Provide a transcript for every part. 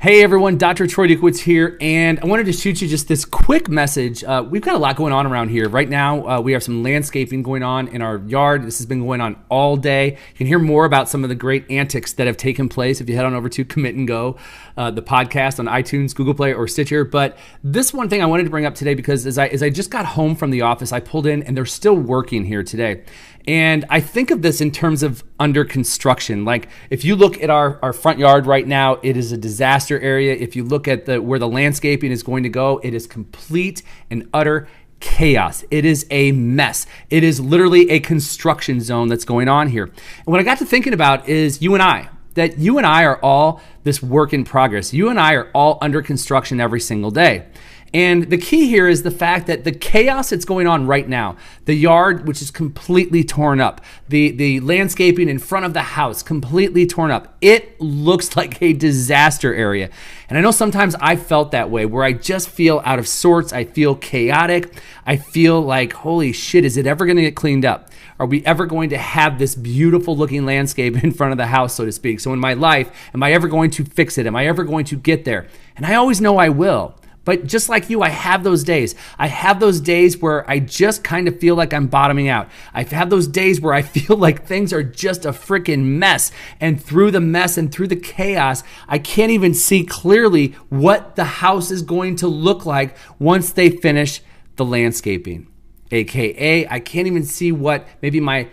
Hey everyone, Dr. Troy Dukowitz here, and I wanted to shoot you just this quick message. We've got a lot going on around here. Right now, we have some landscaping going on in our yard. This has been going on all day. You can hear more about some of the great antics that have taken place if you head on over to Commit and Go, the podcast on iTunes, Google Play, or Stitcher. But this one thing I wanted to bring up today because as I just got home from the office, I pulled in and they're still working here today. And I think of this in terms of under construction. Like if you look at our front yard right now, it is a disaster area. If you look at where the landscaping is going to go, it is complete and utter chaos. It is a mess. It is literally a construction zone that's going on here. And what I got to thinking about is you and I are all this work in progress. You and I are all under construction every single day. And the key here is the fact that the chaos that's going on right now, the yard, which is completely torn up, the landscaping in front of the house, completely torn up. It looks like a disaster area. And I know sometimes I felt that way, where I just feel out of sorts. I feel chaotic. I feel like, holy shit, is it ever going to get cleaned up? Are we ever going to have this beautiful looking landscape in front of the house, so to speak? So in my life, am I ever going to fix it? Am I ever going to get there? And I always know I will. But just like you, I have those days. I have those days where I just kind of feel like I'm bottoming out. I have those days where I feel like things are just a freaking mess. And through the mess and through the chaos, I can't even see clearly what the house is going to look like once they finish the landscaping. AKA, I can't even see what maybe my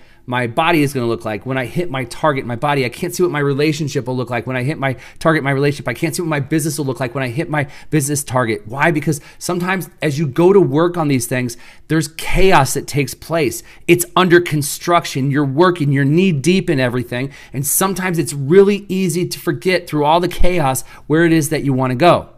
body is going to look like when I hit my target, my body. I can't see what my relationship will look like when I hit my target, my relationship. I can't see what my business will look like when I hit my business target. Why? Because sometimes as you go to work on these things, there's chaos that takes place. It's under construction. You're working. You're knee deep in everything. And sometimes it's really easy to forget through all the chaos where it is that you want to go.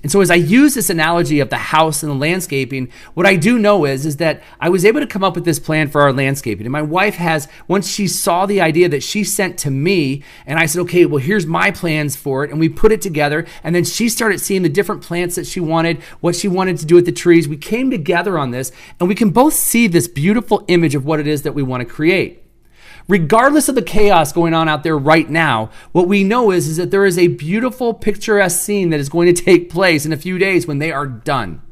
And so as I use this analogy of the house and the landscaping, what I do know is that I was able to come up with this plan for our landscaping. And my wife has, once she saw the idea that she sent to me, and I said, okay, well, here's my plans for it. And we put it together. And then she started seeing the different plants that she wanted, what she wanted to do with the trees. We came together on this, and we can both see this beautiful image of what it is that we want to create. Regardless of the chaos going on out there right now, what we know is that there is a beautiful picturesque scene that is going to take place in a few days when they are done.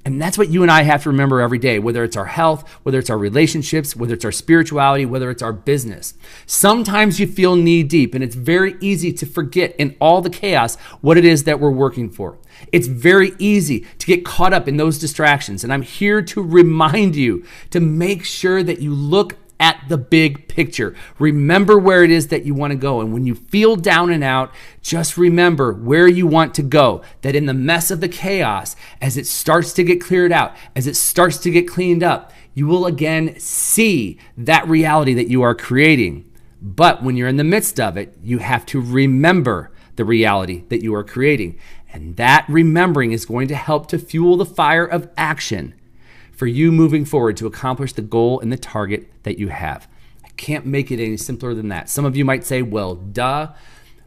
And that's what you and I have to remember every day, whether it's our health, whether it's our relationships, whether it's our spirituality, whether it's our business. Sometimes you feel knee deep, and it's very easy to forget in all the chaos what it is that we're working for. It's very easy to get caught up in those distractions. And I'm here to remind you to make sure that you look at the big picture. Remember where it is that you want to go. And when you feel down and out, just remember where you want to go. That in the mess of the chaos, as it starts to get cleared out, as it starts to get cleaned up, you will again see that reality that you are creating. But when you're in the midst of it, you have to remember the reality that you are creating. And that remembering is going to help to fuel the fire of action for you moving forward to accomplish the goal and the target that you have. I can't make it any simpler than that. Some of you might say, well, duh,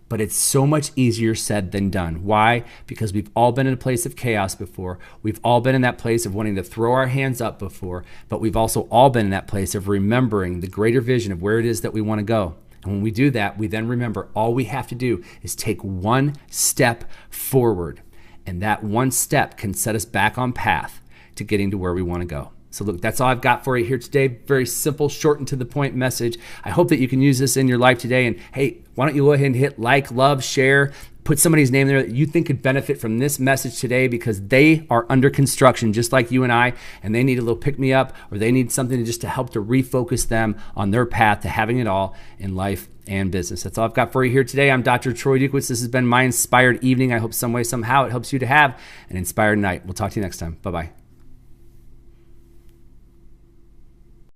but it's so much easier said than done. Why? Because we've all been in a place of chaos before. We've all been in that place of wanting to throw our hands up before, but we've also all been in that place of remembering the greater vision of where it is that we want to go. And when we do that, we then remember all we have to do is take one step forward. And that one step can set us back on path to getting to where we want to go. So look, that's all I've got for you here today. Very simple, short and to the point message. I hope that you can use this in your life today. And hey, why don't you go ahead and hit like, love, share, put somebody's name there that you think could benefit from this message today, because they are under construction just like you and I, and they need a little pick me up, or they need something to help to refocus them on their path to having it all in life and business. That's all I've got for you here today. I'm Dr. Troy Dukowitz. This has been my inspired evening. I hope some way, somehow it helps you to have an inspired night. We'll talk to you next time. Bye-bye.